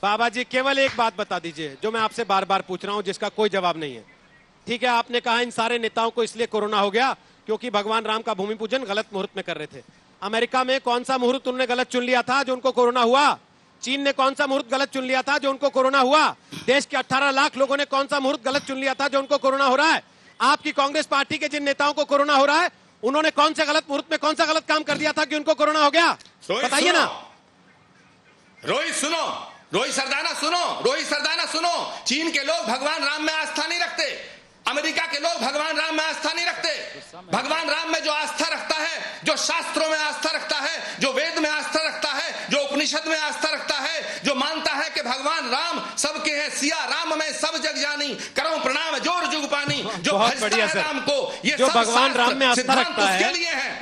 बाबा जी केवल एक बात बता दीजिए जो मैं आपसे बार बार पूछ रहा हूं, जिसका कोई जवाब नहीं है। ठीक है, आपने कहा इन सारे नेताओं को इसलिए कोरोना हो गया क्योंकि भगवान राम का भूमि पूजन गलत मुहूर्त में कर रहे थे। अमेरिका में कौन सा मुहूर्त उन्होंने गलत चुन लिया था जो उनको कोरोना हुआ? चीन ने कौन सा मुहूर्त गलत चुन लिया था जो उनको कोरोना हुआ? देश के 18 लाख लोगों ने कौन सा मुहूर्त गलत चुन लिया था जो उनको कोरोना हो रहा है? आपकी कांग्रेस पार्टी के जिन नेताओं को कोरोना हो रहा है उन्होंने कौन से गलत मुहूर्त में कौन सा गलत काम कर दिया था कि उनको कोरोना हो गया? बताइए ना। रोहित सुनो, रोहित सरदाना सुनो। चीन के लोग भगवान राम में आस्था नहीं रखते, अमेरिका के लोग भगवान राम में आस्था नहीं रखते। भगवान राम में जो आस्था रखता है, जो शास्त्रों में आस्था रखता है, जो वेद में आस्था रखता है, जो उपनिषद में आस्था रखता है, जो मानता है कि भगवान राम सबके हैं, सिया राम में सब जग जानी, करो प्रणाम जोर जुग पानी। जो भजता है राम को, ये जो भगवान राम में आस्था रखता है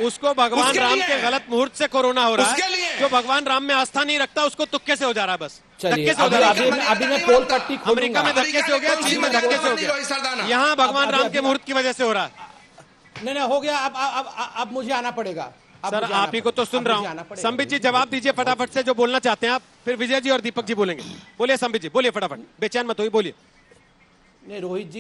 उसको भगवान राम के गलत मुहूर्त से कोरोना हो रहा है। जो भगवान राम में आस्था नहीं रखता उसको तुक्के से हो जा रहा है। बस चलिए अभी मैं पोल पट्टी अमेरिका में धक्के से हो गया, चीन में धक्के से हो गया, यहाँ भगवान राम के मुहूर्त की वजह से हो रहा है। नहीं हो गया। अब मुझे आना पड़ेगा सर, आप ही को तो सुन रहा हूँ। संबित जी जवाब दीजिए फटाफट से जो बोलना चाहते हैं आप, फिर विजय जी और दीपक जी बोलेंगे। बोलिए संबित जी, बोलिए फटाफट, बेचैन मत होइए, बोलिए। नहीं रोहित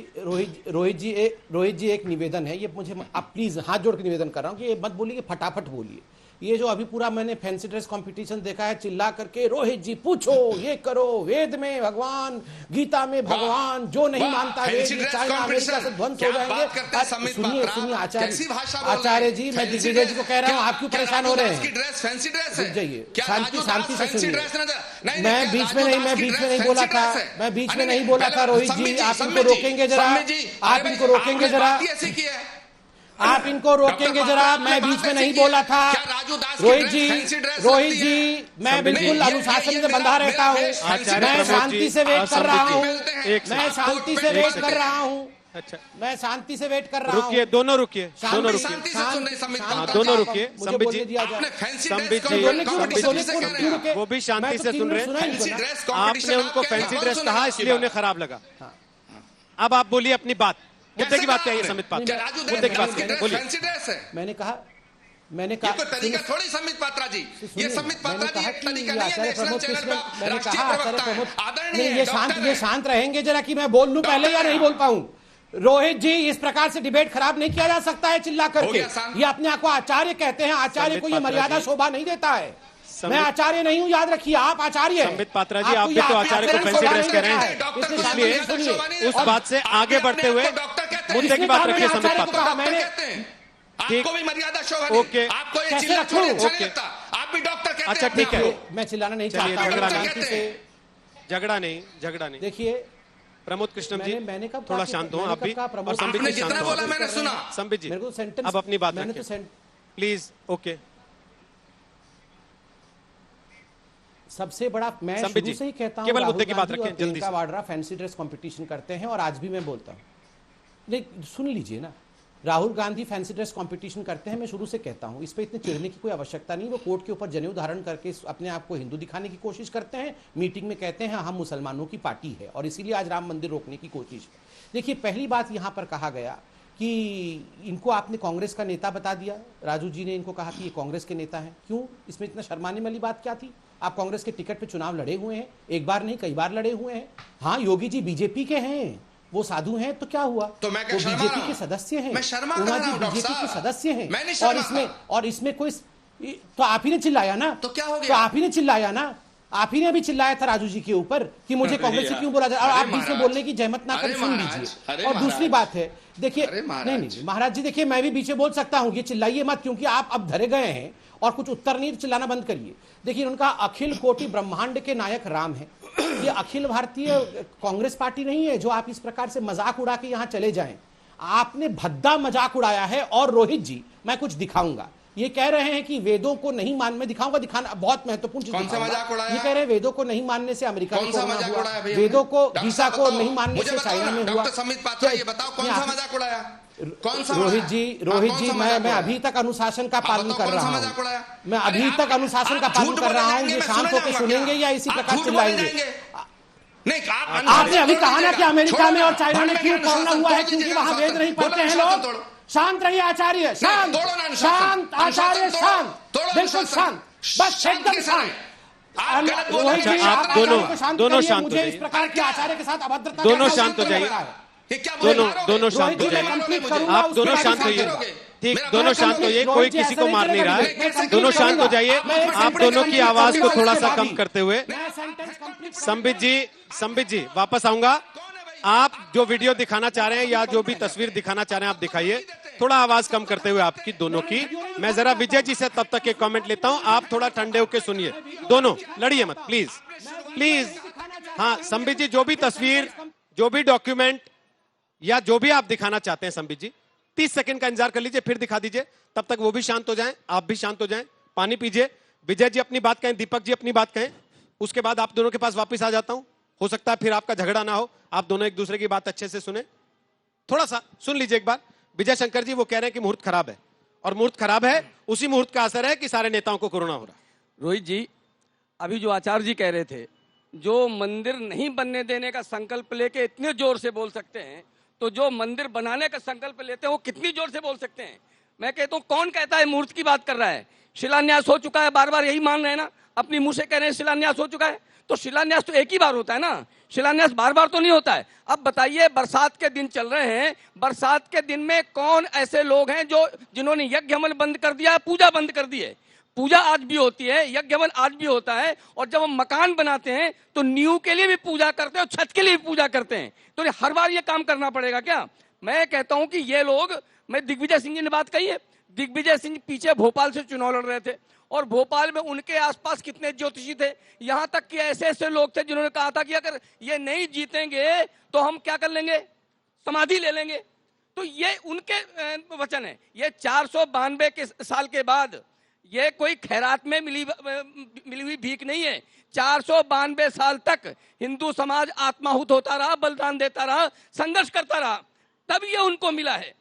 जी एक निवेदन है, ये मुझे आप प्लीज हाथ जोड़ के निवेदन कर रहा हूँ कि ये मत बोलिए कि फटाफट बोलिए। ये जो अभी पूरा मैंने फैंसी ड्रेस कंपटीशन देखा है, चिल्ला करके रोहित जी पूछो, ये करो, वेद में भगवान, गीता में भगवान, जो नहीं मानता वेद चाइना अमेरिका से ध्वंस हो जाएंगे। सुनिए आचार्य जी, मैं दिग्विजय जी को कह रहा हूँ, आप क्यों परेशान हो रहे हैं? जाइए शांति से सुनिए। मैं बीच में नहीं बोला था रोहित जी, आप इनको रोकेंगे जरा, आप इनको रोकेंगे जरा, आप इनको रोकेंगे जरा। मैं बीच में नहीं बोला था रोहित जी, मैं बिल्कुल अनुशासन से बंधा रहता हूँ। मैं शांति से वेट कर रहा हूँ, मैं शांति से वेट कर रहा हूँ। अच्छा, मैं शांति से वेट कर रहा हूँ। रुकिए, दोनों रुकिए। दोनों रुकिए। संबित जी वो भी शांति से सुन रहे हैं। आपने उनको फैंसी ड्रेस कहा इसलिए उन्हें खराब लगा। अब आप बोलिए अपनी बात, मुद्दे की बात क्या है? संबित पात्रा, मुद्दे की बात क्या है? बोलिए। मैंने कहा तरीका थोड़ी संबित पात्रा जी, ये संबित पात्रा जी एक तरीका नहीं है नेशनल चैनल पर राष्ट्रीय प्रवक्ता है, आदरणीय ये शांत रहेंगे जरा कि मैं बोल लूं पहले या नहीं बोल पाऊं। रोहित जी, इस प्रकार से डिबेट खराब नहीं किया जा सकता है चिल्ला करके। ये अपने आप को आचार्य कहते हैं, आचार्य को ये मर्यादा शोभा नहीं देता है। मैं आचार्य नहीं हूँ, याद रखिए, आप आचार्य हैं। संबित पात्रा जी, आप भी तो आचार्य को फैंसी ड्रेस कह रहे हैं, इसलिए उस बात से आगे बढ़ते हुए मुद्दे की बात रखिए। संबित पात्रा, मैंने आपको भी मर्यादा शोभा नहीं, ओके, आपको ये चिल्ला छोड़ने नहीं लगता, आप भी डॉक्टर कहते हैं। अच्छा ठीक है, मैं चिल्लाना नहीं चाहता। झगड़ा नहीं। देखिए प्रमोद कृष्णम जी, मैंने कब थोड़ा शांत हो आप भी, और संबित जी शांत हो। मैंने सुना। संबित जी अब अपनी बात रखिए प्लीज। ओके, सबसे बड़ा मैं शुरू से ही कहता हूं, केवल मुद्दे की बात रखें जल्दी से। वाड्रा फैंसी ड्रेस कंपटीशन करते हैं और आज भी मैं बोलता हूं, नहीं सुन लीजिए ना, Rahul Gandhi fancy dress competition करते हैं, मैं शुरू से कहता हूं, इस पे इतने चिढ़ने की कोई आवश्यकता नहीं। वो कोर्ट के ऊपर जनेऊ धारण करके अपने आप को हिंदू दिखाने की कोशिश करते हैं, मीटिंग में कहते हैं हम मुसलमानों की पार्टी है और इसीलिए आज राम मंदिर रोकने की कोशिश है। देखिए, पहली बात यहां पर कहा गया कि इनको आपने कांग्रेस का नेता बता दिया, राजू जी ने इनको कहा कि ये कांग्रेस के नेता हैं। क्यों? इसमें इतना शर्माने वाली बात क्या थी? आप कांग्रेस के टिकट पे चुनाव लड़े हुए हैं, एक बार नहीं कई बार लड़े हुए हैं। हाँ, योगी जी बीजेपी के हैं, वो साधु हैं, तो क्या हुआ? तो मैं वो बीजेपी के सदस्य हैं, उमा जी बीजेपी के सदस्य हैं, और इसमें कोई, तो आप ही ने चिल्लाया ना, तो क्या हो गया? तो आप ही ने चिल्लाया ना, आप ही ने अभी चिल्लाया था राजू जी के ऊपर कि मुझे कांग्रेस से क्यों बोला जाए। आप बीच में बोलने की जहमत ना कर, सुन लीजिए। और दूसरी बात है, देखिए, नहीं महाराज जी, देखिए मैं भी बीच में बोल सकता हूं, ये चिल्लाइए मत, क्योंकि आप अब धरे गए हैं और कुछ उत्तर नहीं, चिल्लाना बंद करिए। देखिए, उनका अखिल कोटि ब्रह्मांड के नायक राम है, ये अखिल भारतीय कांग्रेस पार्टी नहीं है जो आप इस प्रकार से मजाक उड़ा के यहां चले जाएं। आपने भद्दा मजाक उड़ाया है। और रोहित जी, मैं कुछ दिखाऊंगा, ये कह रहे हैं कि वेदों को नहीं मान, मैं दिखाऊंगा, दिखाना बहुत महत्वपूर्ण चीज। कौन सा मजाक उड़ाया? ये कह रहे हैं वेदों को नहीं मानने से अमेरिका में कोरोना हुआ, वेदों को, गीता को नहीं मानने से चाइना में हुआ। डॉक्टर संबित पात्रा, ये बताओ कौन सा मजाक उड़ाया? कौन सा? रोहित जी, मैं अभी तक अनुशासन का पालन कर रहा हूँ, मैं अभी तक अनुशासन का पालन कर रहा हूँ। ये शांत होकर सुनेंगे या इसी प्रकार चिल्लाएंगे? नहीं, आपने अभी कहा ना कि अमेरिका में और चाइना में क्यों कोरोना हुआ है, क्योंकि वहां वेद नहीं पढ़ते हैं लोग। शांत रहिए आचार्य, शांत आचार्य, शांत, बिल्कुल शांत, बस एकदम शांत। आप गलत बोल रहे रोहित हैं। जी, आप आप दोनों- को शांत दोनों करिए। शांत हो मुझे इस जाइए। प्रकार के आचार्य के साथ अभद्रता दोनों का शांत हो लग जाइए। रहा है। ये क्या बोल दोनों रहे हैं? दोनों शांत रोहित हो जी, मैं जाइए। कंप्लीट मुझे। करूंगा, आप उसके दोनों बाद शांत शांत होइए। करोगे। ठीक, मेरा दोनों बात शांत सुनो। होइए, कोई रोहित जी, किसी ऐसा को नहीं मार नहीं रहा करेंगे। है। दोनों शांत हो जाइए। आप दोनों की आवाज को थोड़ा सा कम करते हुए। संबित जी वापस आऊंगा। आप जो वीडियो दिखाना चाह रहे हैं या जो भी तस्वीर दिखाना चाह रहे हैं आप दिखाइए। थोड़ा आवाज कम करते हुए आपकी दोनों की। मैं जरा विजय जी से तब तक के कमेंट लेता हूं, आप थोड़ा ठंडे होकर सुनिए। दोनों लड़िए मत प्लीज प्लीज। हाँ संबित जी, जो भी तस्वीर, जो भी डॉक्यूमेंट या जो भी आप दिखाना चाहते हैं संबित जी, 30 सेकंड का इंतजार कर लीजिए, फिर दिखा दीजिए। तब तक वो भी शांत हो जाएं, आप भी शांत हो जाएं, पानी पीजिए। विजय जी अपनी बात कहें, दीपक जी अपनी बात कहें, उसके बाद आप दोनों के पास वापस आ जाता हूं। हो सकता है फिर आपका झगड़ा ना हो, आप दोनों एक दूसरे की बात अच्छे से सुने। थोड़ा सा सुन लीजिए एक बार। विजय शंकर जी वो कह रहे हैं कि मुहूर्त खराब है, और मुहूर्त खराब है, उसी मुहूर्त का असर है कि सारे नेताओं को कोरोना हो रहा है। रोहित जी, अभी जो आचार्य जी कह रहे थे, जो मंदिर नहीं बनने देने का संकल्प लेके इतने जोर से बोल सकते हैं, तो जो मंदिर बनाने का संकल्प लेते हैं वो कितनी जोर से बोल सकते हैं। मैं कहता हूँ, कौन कहता है मुहूर्त की बात कर रहा है? शिलान्यास हो चुका है, बार बार यही मान रहे हैं ना, अपनी मुंह से कह रहे हैं शिलान्यास हो चुका है। तो शिलान्यास तो एक ही बार होता है ना, शिलान्यास बार बार तो नहीं होता है। अब बताइए, बरसात के दिन चल रहे हैं, बरसात के दिन में कौन ऐसे लोग हैं जो जिन्होंने यज्ञ हवन बंद कर दिया है, पूजा बंद कर दी है? पूजा आज भी होती है, यज्ञ हवन आज भी होता है। और जब हम मकान बनाते हैं तो नींव के लिए भी पूजा करते हैं और छत के लिए भी पूजा करते हैं। तो हर बार ये काम करना पड़ेगा क्या? मैं कहता हूं कि ये लोग, मैं दिग्विजय सिंह जी ने बात कही है, दिग्विजय सिंह पीछे भोपाल से चुनाव लड़ रहे थे, और भोपाल में उनके आसपास कितने ज्योतिषी थे, यहां तक कि ऐसे ऐसे लोग थे जिन्होंने कहा था कि अगर ये नहीं जीतेंगे तो हम क्या कर लेंगे, समाधि ले लेंगे। तो ये उनके वचन है। ये 492 के साल के बाद ये कोई खैरात में मिली हुई भीख नहीं है। 492 साल तक हिंदू समाज आत्माहुत होता रहा, बलिदान देता रहा, संघर्ष करता रहा, तब ये उनको मिला है।